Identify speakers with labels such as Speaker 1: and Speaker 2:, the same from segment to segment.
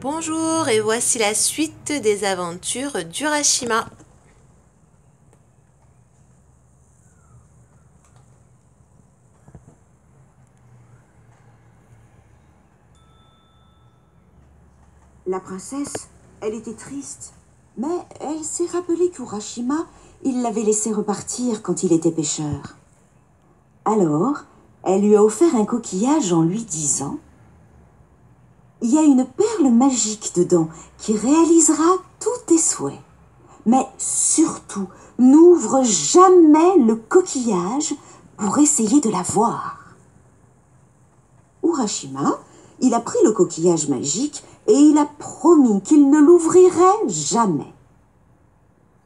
Speaker 1: Bonjour et voici la suite des aventures d'Urashima.
Speaker 2: La princesse, elle était triste, mais elle s'est rappelé qu'Urashima, il l'avait laissé repartir quand il était pêcheur. Alors, elle lui a offert un coquillage en lui disant « Il y a une perle magique dedans qui réalisera tous tes souhaits. Mais surtout, n'ouvre jamais le coquillage pour essayer de la voir. » Urashima, il a pris le coquillage magique et il a promis qu'il ne l'ouvrirait jamais.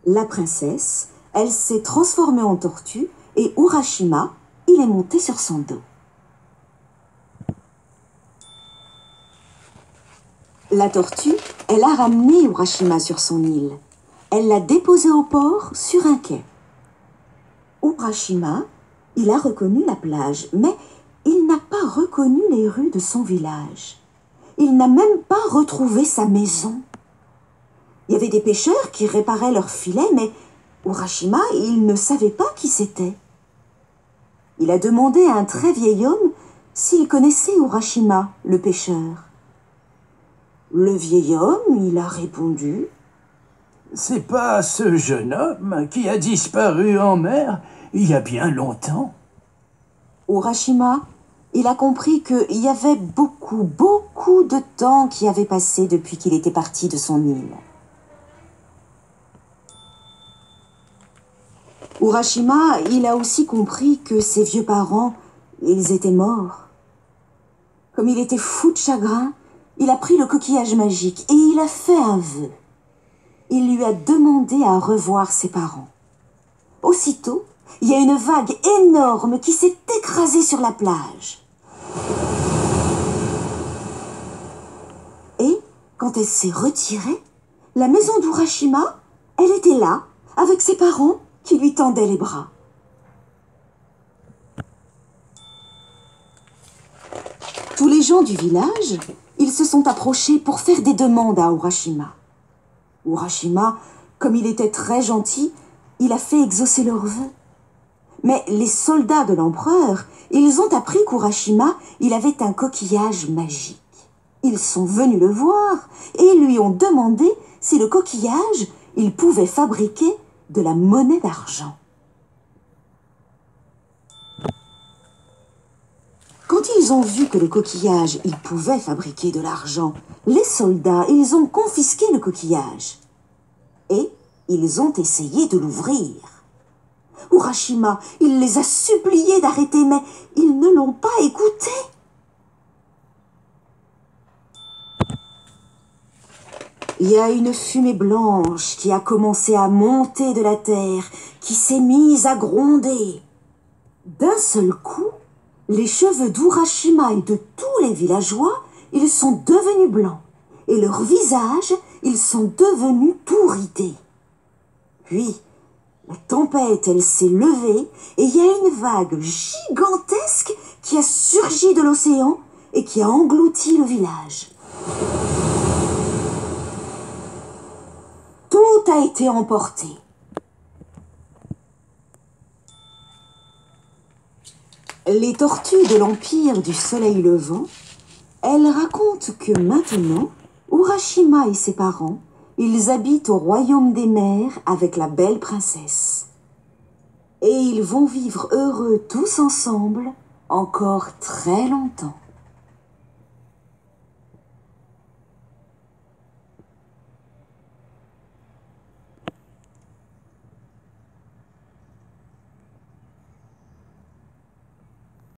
Speaker 2: La princesse, elle s'est transformée en tortue et Urashima, il est monté sur son dos. La tortue, elle a ramené Urashima sur son île. Elle l'a déposé au port sur un quai. Urashima, il a reconnu la plage, mais il n'a pas reconnu les rues de son village. Il n'a même pas retrouvé sa maison. Il y avait des pêcheurs qui réparaient leurs filets, mais Urashima, il ne savait pas qui c'était. Il a demandé à un très vieil homme s'il connaissait Urashima, le pêcheur. Le vieil homme, il a répondu
Speaker 3: « C'est pas ce jeune homme qui a disparu en mer il y a bien longtemps ?»
Speaker 2: Urashima, il a compris qu'il y avait beaucoup de temps qui avait passé depuis qu'il était parti de son île. Urashima, il a aussi compris que ses vieux parents, ils étaient morts. Comme il était fou de chagrin, il a pris le coquillage magique et il a fait un vœu. Il lui a demandé à revoir ses parents. Aussitôt, il y a une vague énorme qui s'est écrasée sur la plage. Et, quand elle s'est retirée, la maison d'Urashima, elle était là, avec ses parents qui lui tendaient les bras. Tous les gens du village, ils se sont approchés pour faire des demandes à Urashima. Urashima, comme il était très gentil, il a fait exaucer leurs vœux. Mais les soldats de l'empereur, ils ont appris qu'Urashima, il avait un coquillage magique. Ils sont venus le voir et lui ont demandé si le coquillage, il pouvait fabriquer de la monnaie d'argent. Quand ils ont vu que le coquillage, il pouvait fabriquer de l'argent, les soldats, ils ont confisqué le coquillage. Et ils ont essayé de l'ouvrir. Urashima, il les a suppliés d'arrêter, mais ils ne l'ont pas écouté. Il y a une fumée blanche qui a commencé à monter de la terre, qui s'est mise à gronder. D'un seul coup, les cheveux d'Urashima et de tous les villageois, ils sont devenus blancs. Et leurs visages, ils sont devenus tout ridés. Puis, la tempête, elle s'est levée et il y a une vague gigantesque qui a surgi de l'océan et qui a englouti le village. Tout a été emporté. Les tortues de l'Empire du Soleil Levant, elles racontent que maintenant, Urashima et ses parents, ils habitent au royaume des mers avec la belle princesse. Et ils vont vivre heureux tous ensemble encore très longtemps.